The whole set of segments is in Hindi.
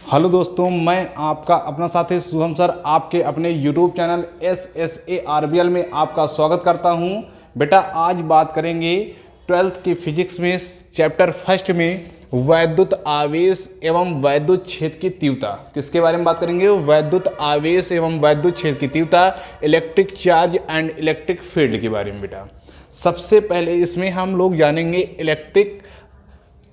हेलो दोस्तों, मैं आपका अपना साथी शुभम सर आपके अपने YouTube चैनल SSARBL में आपका स्वागत करता हूं। बेटा आज बात करेंगे 12th की फिजिक्स में चैप्टर फर्स्ट में वैद्युत आवेश एवं वैद्युत क्षेत्र की तीव्रता। किसके बारे में बात करेंगे? वैद्युत आवेश एवं वैद्युत क्षेत्र की तीव्रता, electric charge and electric field के बारे में। बेटा सबसे पहले इसमें हम लोग जानेंगे इलेक्ट्रिक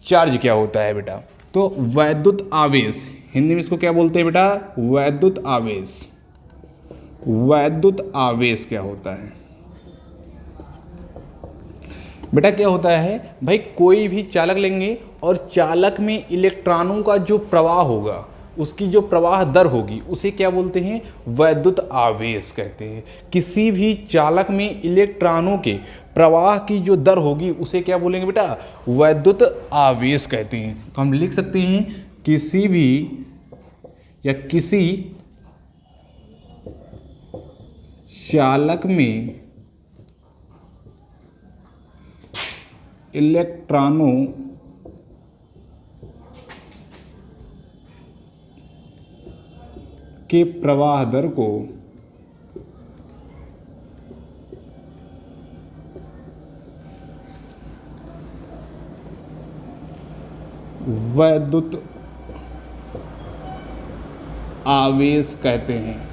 चार्ज क्या होता है। बेटा तो वैद्युत आवेश, हिंदी में इसको क्या बोलते हैं बेटा? वैद्युत आवेश। वैद्युत आवेश क्या होता है बेटा? क्या होता है भाई, कोई भी चालक लेंगे और चालक में इलेक्ट्रॉनों का जो प्रवाह होगा, उसकी जो प्रवाह दर होगी, उसे क्या बोलते हैं? वैद्युत आवेश कहते हैं। किसी भी चालक में इलेक्ट्रॉनों के प्रवाह की जो दर होगी उसे क्या बोलेंगे बेटा? वैद्युत आवेश कहते हैं। तो हम लिख सकते हैं किसी भी या किसी चालक में इलेक्ट्रॉनों के प्रवाह दर को वैद्युत आवेश कहते हैं।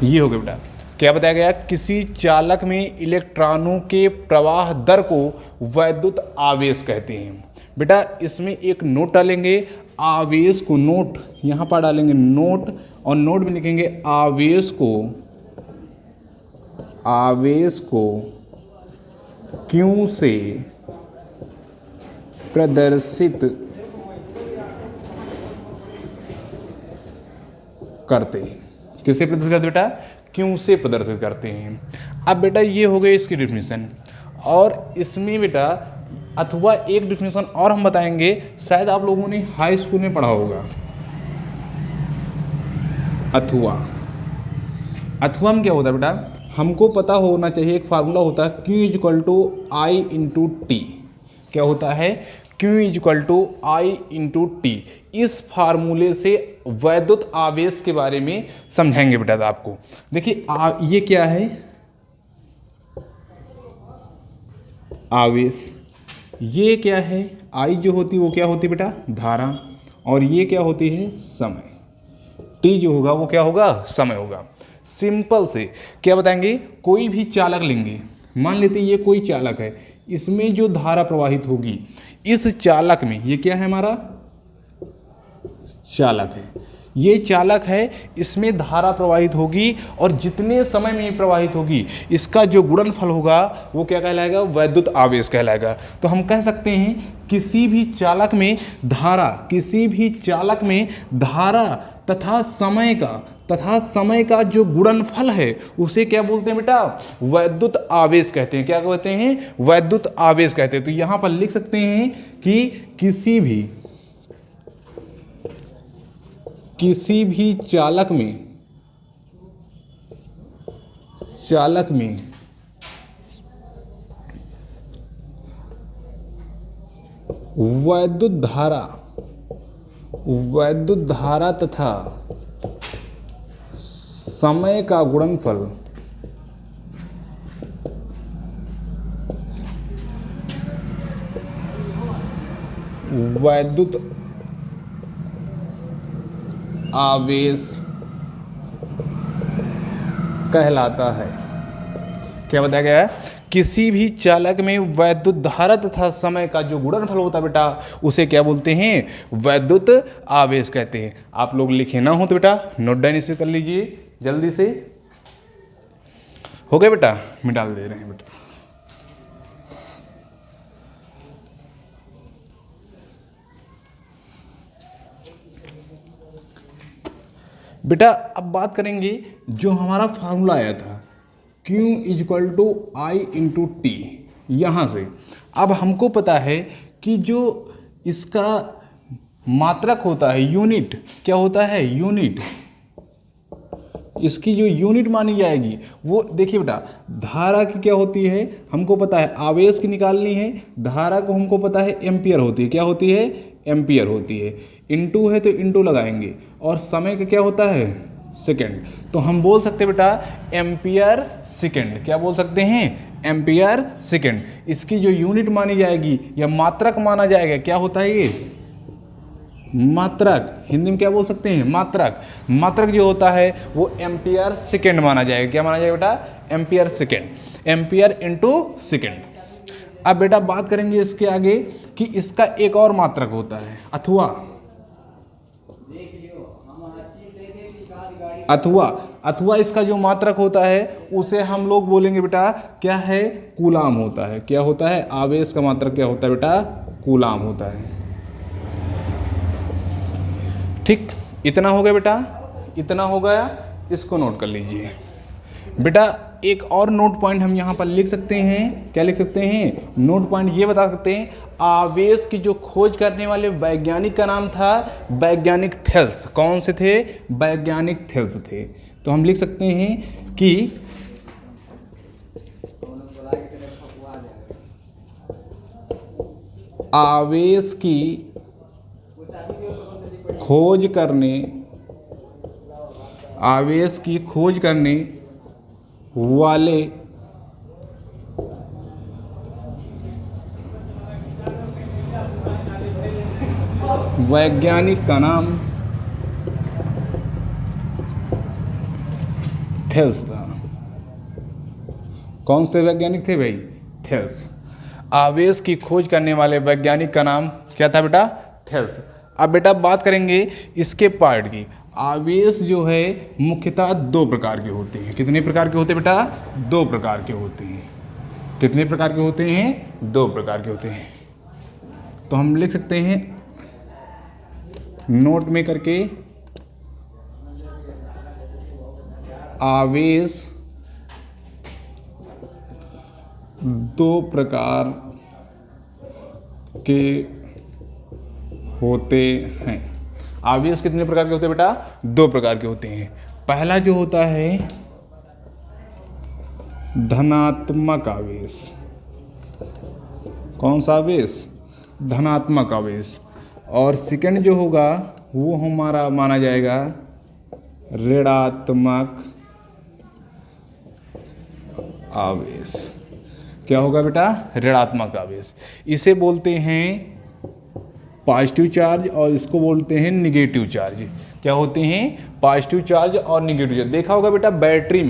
ये हो गया बेटा। क्या बताया गया? किसी चालक में इलेक्ट्रॉनों के प्रवाह दर को वैद्युत आवेश कहते हैं। बेटा इसमें एक नोट डालेंगे, आवेश को नोट यहाँ पर डालेंगे नोट, और नोट में लिखेंगे आवेश को क्यों से प्रदर्शित करते हैं। किसे प्रदर्शित करते बेटा? क्यों से प्रदर्शित करते हैं। अब बेटा ये हो गई इसकी डिफिनीशन, और इसमें बेटा अथवा एक डिफिनीशन और हम बताएंगे, शायद आप लोगों ने हाई स्कूल में पढ़ा होगा। अथवा में क्या होता है बेटा? हमको पता होना चाहिए, एक फार्मूला होता है Q=I×T। क्या होता है? Q=I×T। इस फार्मूले से वैद्युत आवेश के बारे में समझाएंगे बेटा आपको। देखिए ये क्या है? आवेश। ये क्या है? I जो होती है वो क्या होती है बेटा? धारा। और ये क्या होती है? समय। T जो होगा वो क्या होगा? समय होगा। सिंपल से क्या बताएंगे? कोई भी चालक लेंगे, मान लेते हैं ये कोई चालक है, इसमें जो धारा प्रवाहित होगी, इस चालक में, ये क्या है हमारा? चालक है। ये चालक है, इसमें धारा प्रवाहित होगी, और जितने समय में प्रवाहित होगी इसका जो गुणनफल होगा वो क्या कहलाएगा? वैद्युत आवेश कहलाएगा। तो हम कह सकते हैं किसी भी चालक में धारा तथा समय का जो गुणनफल है उसे क्या बोलते हैं बेटा? वैद्युत आवेश कहते हैं। क्या कहते हैं? वैद्युत आवेश कहते हैं। तो यहां पर लिख सकते हैं कि किसी भी चालक में वैद्युत धारा तथा समय का गुणनफल वैद्युत आवेश कहलाता है। क्या बताया गया है? किसी भी चालक में वैद्युत धारा तथा समय का जो गुणनफल होता है बेटा, उसे क्या बोलते हैं? वैद्युत आवेश कहते हैं। आप लोग लिखे ना हो तो बेटा नोट डाउन इसे कर लीजिए जल्दी से। हो गया बेटा? मिटा दे रहे हैं बेटा। बेटा अब बात करेंगे जो हमारा फार्मूला आया था Q=I×T। यहाँ से अब हमको पता है कि जो इसका मात्रक होता है, यूनिट, क्या होता है? यूनिट। इसकी जो यूनिट मानी जाएगी वो देखिए बेटा, धारा की क्या होती है हमको पता है, आवेश की निकालनी है, धारा को हमको पता है एम्पियर होती है, क्या होती है एम्पियर होती है, इनटू है तो इनटू लगाएंगे, और समय का क्या होता है सेकेंड। तो हम बोल सकते हैं बेटा एम्पियर सेकेंड। क्या बोल सकते हैं एम्पियर सेकेंड। इसकी जो यूनिट मानी जाएगी या मात्रक माना जाएगा, क्या होता है ये मात्रक। हिंदी में क्या बोल सकते हैं मात्रक। मात्रक जो होता है वो एम्पियर सेकेंड माना जाएगा। क्या माना जाएगा बेटा ampere second, ampere into second. अब बेटा बात करेंगे इसके आगे कि इसका एक और मात्रक होता है अथवा। अथवा इसका जो मात्रक होता है उसे हम लोग बोलेंगे बेटा क्या है कूलाम होता है। क्या होता है आवेश का मात्रक क्या होता है बेटा कूलाम होता है। ठीक, इतना हो गया बेटा, इतना हो गया, इसको नोट कर लीजिए बेटा। एक और नोट पॉइंट हम यहाँ पर लिख सकते हैं। क्या लिख सकते हैं नोट पॉइंट ये बता सकते हैं आवेश की जो खोज करने वाले वैज्ञानिक का नाम था वैज्ञानिक थेल्स। कौन से थे वैज्ञानिक थेल्स थे। तो हम लिख सकते हैं कि आवेश की खोज करने वाले वैज्ञानिक का नाम थेल्स था। कौन से वैज्ञानिक थे भाई थेल्स। आवेश की खोज करने वाले वैज्ञानिक का नाम क्या था बेटा थेल्स। अब बेटा बात करेंगे इसके पार्ट की। आवेश जो है मुख्यतः दो प्रकार के होते हैं। कितने प्रकार के होते हैं बेटा दो प्रकार के होते हैं। कितने प्रकार के होते हैं दो प्रकार के होते हैं। तो हम लिख सकते हैं नोट में करके आवेश दो प्रकार के होते हैं। आवेश कितने प्रकार के होते हैं बेटा दो प्रकार के होते हैं। पहला जो होता है धनात्मक आवेश। कौन सा आवेश धनात्मक आवेश। और सेकंड जो होगा वो हमारा माना जाएगा ऋणात्मक आवेश। क्या होगा बेटा ऋणात्मक आवेश। इसे बोलते हैं पॉजिटिव चार्ज और इसको बोलते हैं निगेटिव चार्ज। क्या होते हैं पॉजिटिव चार्ज और निगेटिव चार्ज। देखा होगा बेटा बैटरी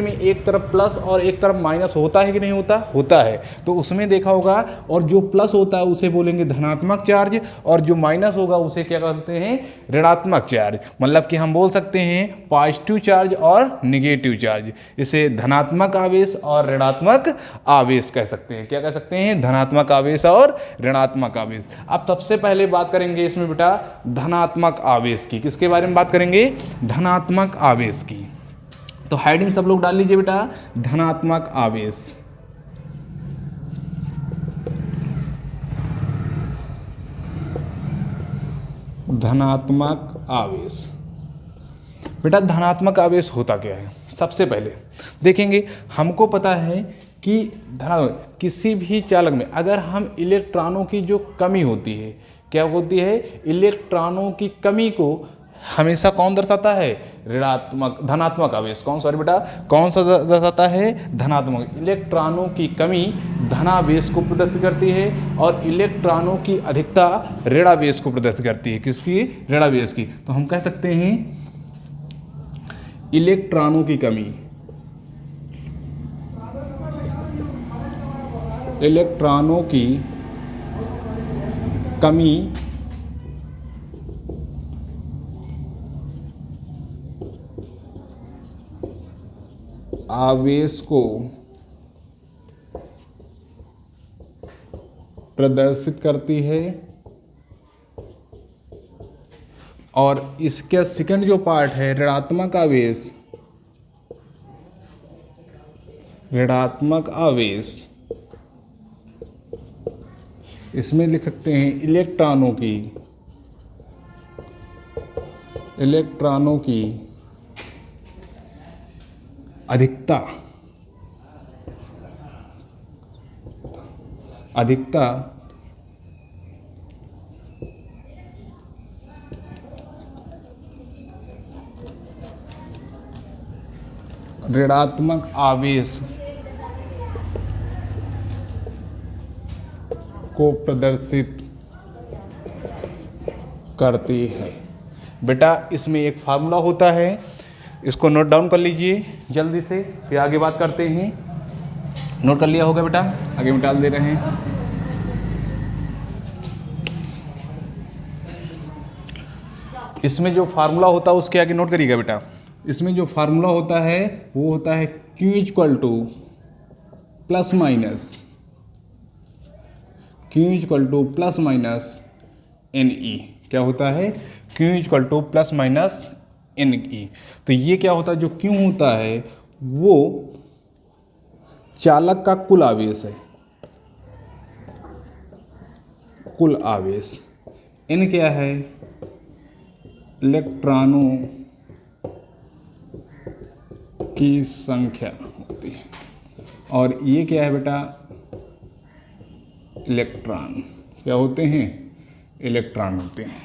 में एक तरफ प्लस और एक तरफ माइनस होता है कि नहीं होता होता है। तो उसमें देखा होगा और जो प्लस होता है उसे बोलेंगे धनात्मक चार्ज और जो माइनस होगा उसे क्या कहते हैं ऋणात्मक चार्ज। मतलब कि हम बोल सकते हैं पॉजिटिव चार्ज और निगेटिव चार्ज। इसे धनात्मक आवेश और ऋणात्मक आवेश कह सकते हैं। क्या कह सकते हैं धनात्मक आवेश और ऋणात्मक आवेश। अब सबसे पहले बात करेंगे इसमें बेटा धनात्मक आवेश की। किसके बारे में बात करेंगे धनात्मक आवेश की। तो हेडिंग सब लोग डाल लीजिए बेटा धनात्मक आवेश। धनात्मक आवेश बेटा धनात्मक आवेश होता क्या है। सबसे पहले देखेंगे हमको पता है कि किसी भी चालक में अगर हम इलेक्ट्रॉनों की जो कमी होती है क्या होती है इलेक्ट्रॉनों की कमी को हमेशा कौन दर्शाता है धनात्मक आवेश। कौन सा दर्शाता है धनात्मक। इलेक्ट्रॉनों की कमी धनावेश को प्रदर्शित करती है और इलेक्ट्रॉनों की अधिकता ऋणावेश को प्रदर्शित करती है। किसकी ऋणावेश की। तो हम कह सकते हैं इलेक्ट्रॉनों की कमी आवेश को प्रदर्शित करती है। और इसका सेकंड जो पार्ट है ऋणात्मक आवेश इसमें लिख सकते हैं इलेक्ट्रॉनों की अधिकता ऋणात्मक आवेश को प्रदर्शित करती है। बेटा इसमें एक फार्मूला होता है, इसको नोट डाउन कर लीजिए जल्दी से, फिर आगे बात करते हैं। नोट कर लिया होगा बेटा, आगे में डाल दे रहे हैं। इसमें जो फार्मूला होता है उसके आगे नोट करिएगा बेटा। इसमें जो फार्मूला होता है वो होता है Q equal two plus minus NE। क्या होता है? Q equal two plus minus NE। तो ये क्या होता है, जो Q होता है वो चालक का कुल आवेश है, कुल आवेश। N क्या है? इलेक्ट्रॉनों की संख्या होती है। और ये क्या है बेटा? इलेक्ट्रॉन। क्या होते हैं? इलेक्ट्रॉन होते हैं।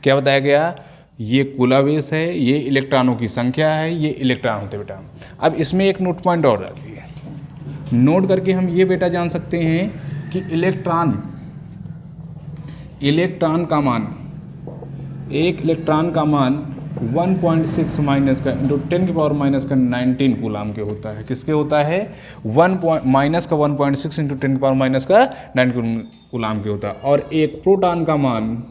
क्या बताया गया? ये कुल आवेश है, ये इलेक्ट्रॉनों की संख्या है, ये इलेक्ट्रॉन होते हैं बेटा। अब इसमें एक नोट पॉइंट और डालिए। नोट करके हम ये बेटा जान सकते हैं कि इलेक्ट्रॉन का मान, एक इलेक्ट्रॉन का मान 1.6 माइनस का इंटू 10 की पावर माइनस का 19 कूलाम के होता है। किसके होता है? माइनस का 1.6 इंटू 10 की पावर माइनस का 19 कूलाम के होता है। और एक प्रोटॉन का मान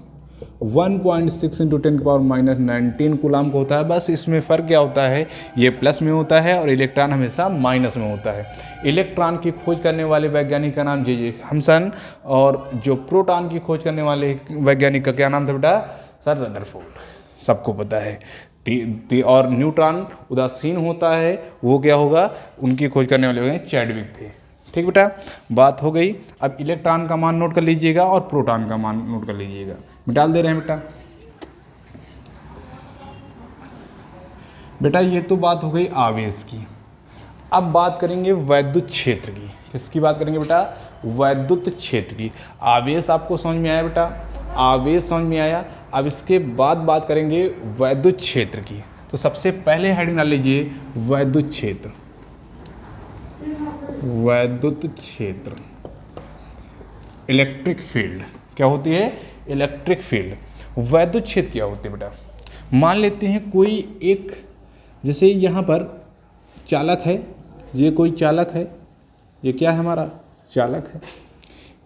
1.6 इंटू 10 की पावर माइनस 19 कूलाम का होता है। बस इसमें फ़र्क क्या होता है, ये प्लस में होता है और इलेक्ट्रॉन हमेशा माइनस में होता है। इलेक्ट्रॉन की खोज करने वाले वैज्ञानिक का नाम J.J. थॉमसन, और जो प्रोटॉन की खोज करने वाले वैज्ञानिक का क्या नाम था बेटा? Sir Rutherford. सबको पता है। और न्यूट्रॉन उदासीन होता है, वो क्या होगा? उनकी खोज करने वाले चैडविक थे। ठीक बेटा, बात हो गई। अब इलेक्ट्रॉन का मान नोट कर लीजिएगा और प्रोटॉन का मान नोट कर लीजिएगा। डाल दे रहे हैं बेटा। बेटा ये तो बात हो गई आवेश की। अब बात करेंगे वैद्युत क्षेत्र की। किसकी बात करेंगे बेटा? वैद्युत क्षेत्र की। आवेश आपको समझ में आया बेटा? आवेश समझ में आया। अब इसके बाद बात करेंगे वैद्युत क्षेत्र की। तो सबसे पहले हेडिंग डाल लीजिए वैद्युत क्षेत्र। वैद्युत क्षेत्र, इलेक्ट्रिक फील्ड। क्या होती है? Electric field. वैद्युत क्षेत्र क्या होती है बेटा? मान लेते हैं कोई एक, जैसे यहाँ पर चालक है, ये कोई चालक है, ये क्या है? हमारा चालक है।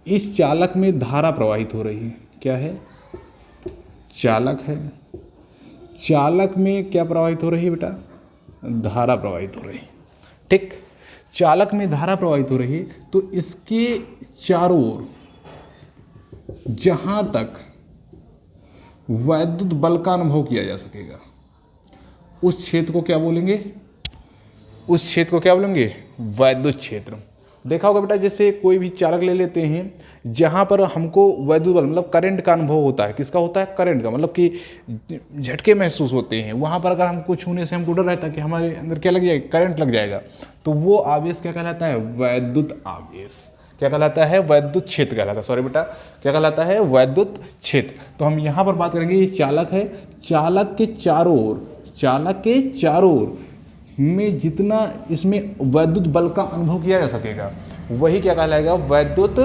इस चालक में धारा प्रवाहित हो रही है। क्या है? चालक है। चालक में क्या प्रवाहित हो रही है बेटा? धारा प्रवाहित हो रही है। ठीक, चालक में धारा प्रवाहित हो रही है, तो इसके चारों ओर जहां तक वैद्युत बल का अनुभव किया जा सकेगा उस क्षेत्र को क्या बोलेंगे? उस क्षेत्र को क्या बोलेंगे? वैद्युत क्षेत्र। देखा होगा बेटा, जैसे कोई भी चालक ले लेते हैं जहां पर हमको वैद्युत बल मतलब करंट का अनुभव होता है। किसका होता है? करंट का, मतलब कि झटके महसूस होते हैं। वहां पर अगर हमको छूने से हमको डर रहता है कि हमारे अंदर क्या लग जाएगा? करंट लग जाएगा। तो वो आवेश क्या कहलाता है? वैद्युत आवेश। क्या कहलाता है? वैद्युत क्षेत्र कहलाता है। सॉरी बेटा, क्या कहलाता है? वैद्युत क्षेत्र। तो हम यहाँ पर बात करेंगे, ये चालक है, चालक के चारों ओर, चालक के चारों ओर में जितना इसमें वैद्युत बल का अनुभव किया जा सकेगा वही क्या कहलाएगा? वैद्युत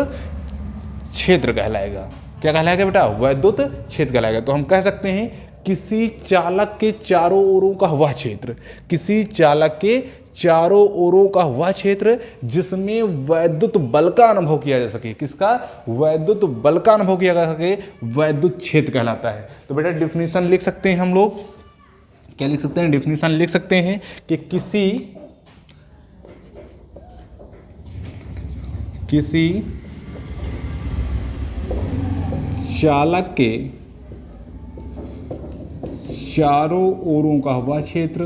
क्षेत्र कहलाएगा। क्या कहलाएगा बेटा? वैद्युत क्षेत्र कहलाएगा। तो हम कह सकते हैं किसी चालक के चारों ओरों का वह क्षेत्र, किसी चालक के चारों ओरों का वह क्षेत्र जिसमें वैद्युत बल का अनुभव किया जा सके। किसका? वैद्युत बल का अनुभव किया जा सके, वैद्युत क्षेत्र कहलाता है। तो बेटा डिफिनीशन लिख सकते हैं हम लोग। क्या लिख सकते हैं? डिफिनीशन लिख सकते हैं कि किसी चालक के चारों ओरों का वह क्षेत्र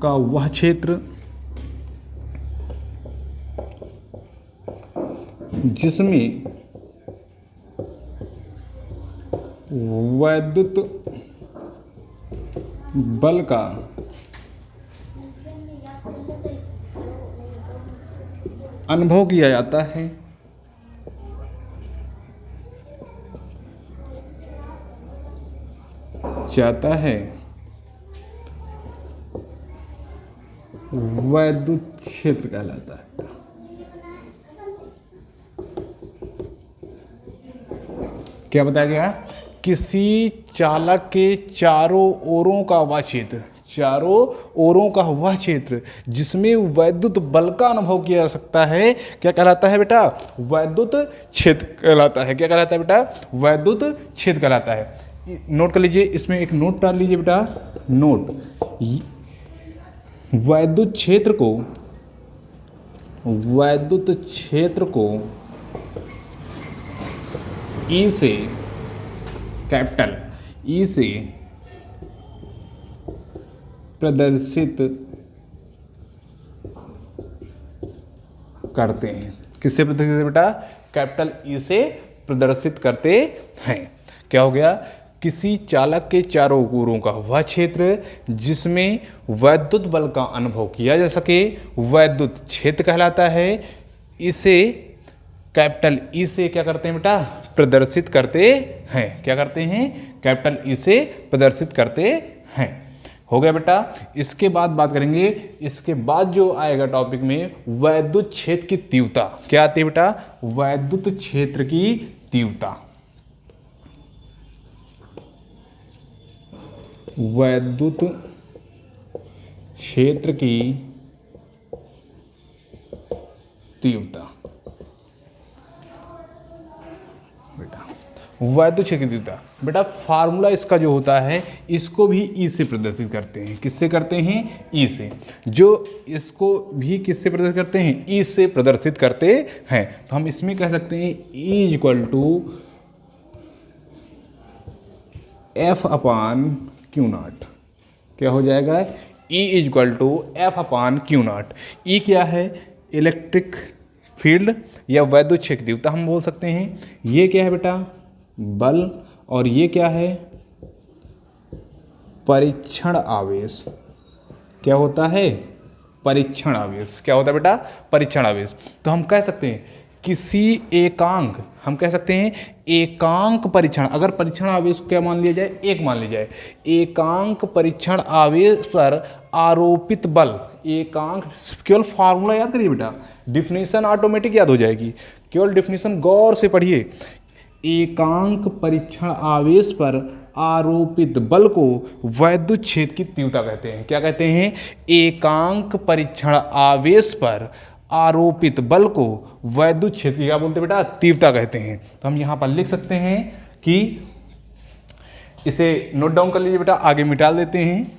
का वह क्षेत्र जिसमें वैद्युत बल का अनुभव किया जाता है। वैद्युत क्षेत्र कहलाता है। क्या बताया गया? किसी चालक के चारों ओरों का वह क्षेत्र जिसमें वैद्युत बल का अनुभव किया जा सकता है, क्या कहलाता है बेटा? वैद्युत क्षेत्र कहलाता है। क्या कहलाता है बेटा? वैद्युत क्षेत्र कहलाता है। नोट कर लीजिए, इसमें एक नोट डाल लीजिए बेटा, नोट। वैद्युत क्षेत्र को ई से, कैपिटल ई से प्रदर्शित करते हैं। किससे प्रदर्शित करते बेटा? कैपिटल ई से प्रदर्शित करते हैं। क्या हो गया? किसी चालक के चारों ओरों का वह क्षेत्र जिसमें वैद्युत बल का अनुभव किया जा सके, वैद्युत क्षेत्र कहलाता है। इसे कैपिटल ई से क्या करते हैं बेटा? प्रदर्शित करते हैं। क्या करते हैं? कैपिटल ई से प्रदर्शित करते हैं। हो गया बेटा। इसके बाद बात करेंगे, इसके बाद जो आएगा टॉपिक में, वैद्युत क्षेत्र की तीव्रता। क्या आती है बेटा? वैद्युत क्षेत्र की तीव्रता। वैद्युत क्षेत्र की तीव्रता बेटा, वैद्युत क्षेत्र की तीव्रता बेटा, फार्मूला इसका जो होता है, इसको भी ई से प्रदर्शित करते हैं। किससे करते हैं? ई से। जो इसको भी किससे प्रदर्शित करते हैं? ई से प्रदर्शित करते हैं। तो हम इसमें कह सकते हैं E equal to F upon Q naught. क्या हो जाएगा? E equal to F upon Q naught. E क्या है? इलेक्ट्रिक फील्ड या वैद्युत क्षेत्र तीव्रता हम बोल सकते हैं। ये क्या है बेटा? बल। और ये क्या है? परीक्षण आवेश। क्या होता है? परीक्षण आवेश। क्या होता है बेटा? परीक्षण आवेश। तो हम कह सकते हैं किसी एकांक, हम कह सकते हैं एकांक परीक्षण, अगर परीक्षण आवेश को क्या मान लिया जाए? एक मान लिया जाए। एकांक परीक्षण आवेश पर आरोपित बल, एकांक, केवल फार्मूला याद करिए बेटा, डिफिनीशन ऑटोमेटिक याद हो जाएगी, केवल डिफिनीशन गौर से पढ़िए। एकांक परीक्षण आवेश पर आरोपित बल को वैद्युत क्षेत्र की तीव्रता कहते हैं। क्या कहते हैं? एकांक परीक्षण आवेश पर आरोपित बल को वैद्युत क्षेत्र की क्या बोलते हैं बेटा? तीव्रता कहते हैं। तो हम यहां पर लिख सकते हैं कि इसे नोट डाउन कर लीजिए बेटा, आगे मिटा देते हैं।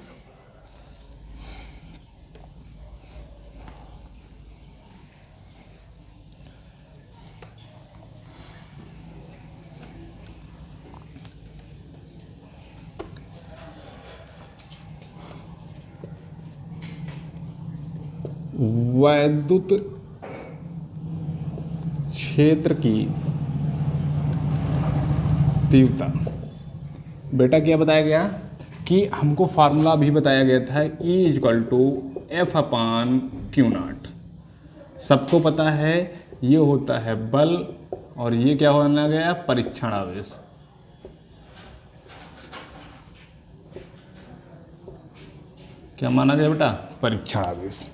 वैद्युत क्षेत्र की तीव्रता बेटा क्या बताया गया कि हमको फार्मूला भी बताया गया था, E equal to F upon Q naught. सबको पता है ये होता है बल और ये क्या होना गया? परीक्षण आवेश। क्या माना गया बेटा? परीक्षण आवेश।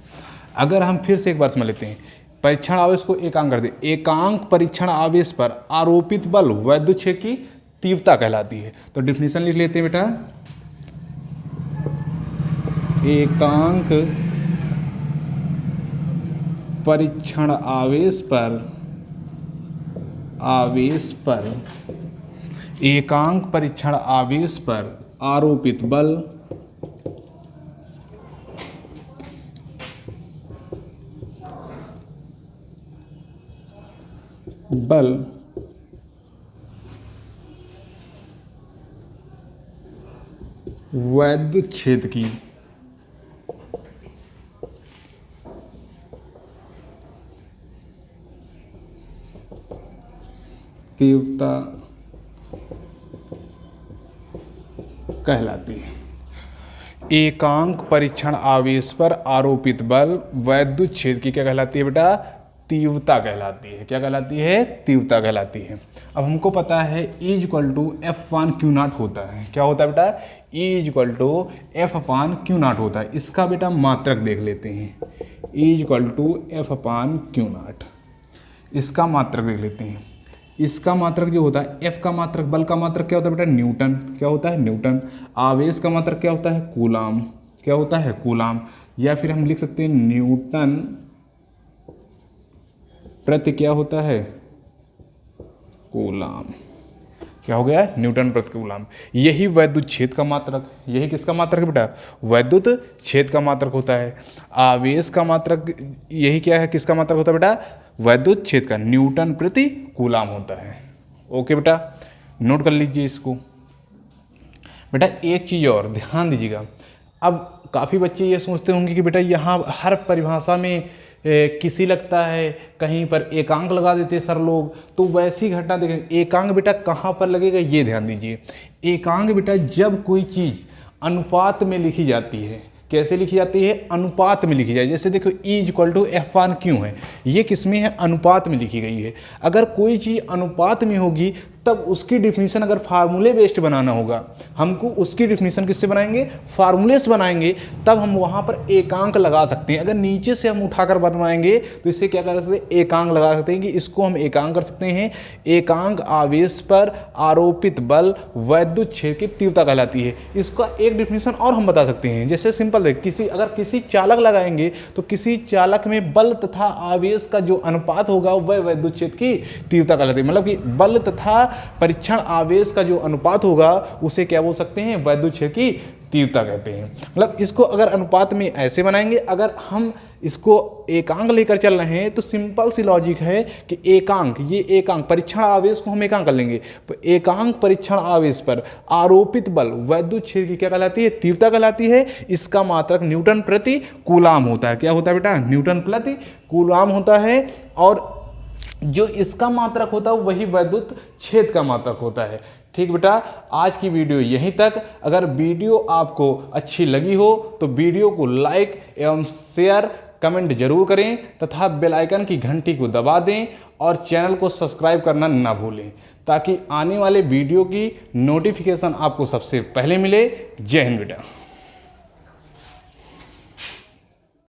अगर हम फिर से एक बार समझ लेते हैं, परीक्षण आवेश को एकांक कर दे, एकांक परीक्षण आवेश पर आरोपित बल वैद्युत क्षेत्र की तीव्रता कहलाती है। तो डिफिनीशन लिख लेते हैं बेटा, एकांक परीक्षण आवेश पर एकांक परीक्षण आवेश पर आरोपित बल वैद्युत क्षेत्र की तीव्रता कहलाती है। एकांक परीक्षण आवेश पर आरोपित बल वैद्युत क्षेत्र की क्या कहलाती है बेटा? तीव्रता कहलाती है। क्या कहलाती है? तीव्रता कहलाती है। अब हमको पता है E = F/Q0 होता है। क्या होता है बेटा? E = F/Q0 होता है। इसका बेटा मात्रक देख लेते हैं। E = F/Q0, इसका मात्रक देख लेते हैं। इसका मात्रक जो होता है, F का मात्रक, बल का मात्रक क्या होता है बेटा? न्यूटन। क्या होता है? न्यूटन। आवेश का मात्रक क्या होता है? कूलाम। क्या होता है? कूलाम। या फिर हम लिख सकते हैं न्यूटन प्रति क्या होता है? कूलाम। क्या हो गया? न्यूटन प्रति कूलाम। यही वैद्युत क्षेत्र का मात्रक, यही किसका मात्रक है बेटा? वैद्युत क्षेत्र का मात्रक होता है। आवेश का मात्रक यही क्या है? किसका मात्रक होता है बेटा? वैद्युत क्षेत्र का, न्यूटन प्रति कूलाम होता है। ओके बेटा, नोट कर लीजिए इसको। बेटा एक चीज़ और ध्यान दीजिएगा। अब काफ़ी बच्चे ये सोचते होंगे कि बेटा यहाँ हर परिभाषा में किसी लगता है, कहीं पर एकांक लगा देते सर लोग, तो वैसी घटना देखें। एकांक बेटा कहाँ पर लगेगा ये ध्यान दीजिए। एकांक बेटा जब कोई चीज़ अनुपात में लिखी जाती है। कैसे लिखी जाती है? अनुपात में लिखी जाए। जैसे देखो E = F/Q है, ये किस में है? अनुपात में लिखी गई है। अगर कोई चीज़ अनुपात में होगी तब उसकी डिफिनीशन अगर फार्मूले बेस्ड बनाना होगा, हमको उसकी डिफिनीशन किससे बनाएंगे? फार्मूले से बनाएंगे, तब हम वहाँ पर एकांक लगा सकते हैं। अगर नीचे से हम उठाकर बनवाएंगे तो इससे क्या कर सकते हैं? एकांक लगा सकते हैं कि इसको हम एकांक कर सकते हैं। एकांक आवेश पर आरोपित बल वैद्युत क्षेत्र की तीव्रता कहलाती है। इसका एक डिफिनीशन और हम बता सकते हैं। जैसे सिंपल है, अगर किसी चालक लगाएंगे तो किसी चालक में बल तथा आवेश का जो अनुपात होगा वह वैद्युत क्षेत्र की तीव्रता कहलाती है। मतलब कि बल तथा परीक्षण आवेश का जो अनुपात होगा उसे क्या बोल सकते हैं? वैद्युत क्षेत्र की तीव्रता कहते हैं। मतलब इसको अगर अनुपात में ऐसे बनाएंगे, अगर हम इसको एकांक लेकर चल रहे हैं तो सिंपल सी लॉजिक है कि एकांक, ये एकांक परीक्षण आवेश को हम एकांक कर लेंगे। एकांक परीक्षण आवेश पर आरोपित बल वैद्युत क्षेत्र की क्या कहलाती है? तीव्रता कहलाती है। इसका मात्रक न्यूटन प्रति कूलाम होता है। क्या होता है बेटा? न्यूटन प्रति कूलाम होता है। और जो इसका मात्रक होता है वही वैद्युत क्षेत्र का मात्रक होता है। ठीक बेटा, आज की वीडियो यहीं तक। अगर वीडियो आपको अच्छी लगी हो तो वीडियो को लाइक एवं शेयर कमेंट जरूर करें तथा बेल आइकन की घंटी को दबा दें और चैनल को सब्सक्राइब करना ना भूलें, ताकि आने वाले वीडियो की नोटिफिकेशन आपको सबसे पहले मिले। जय हिंद बेटा।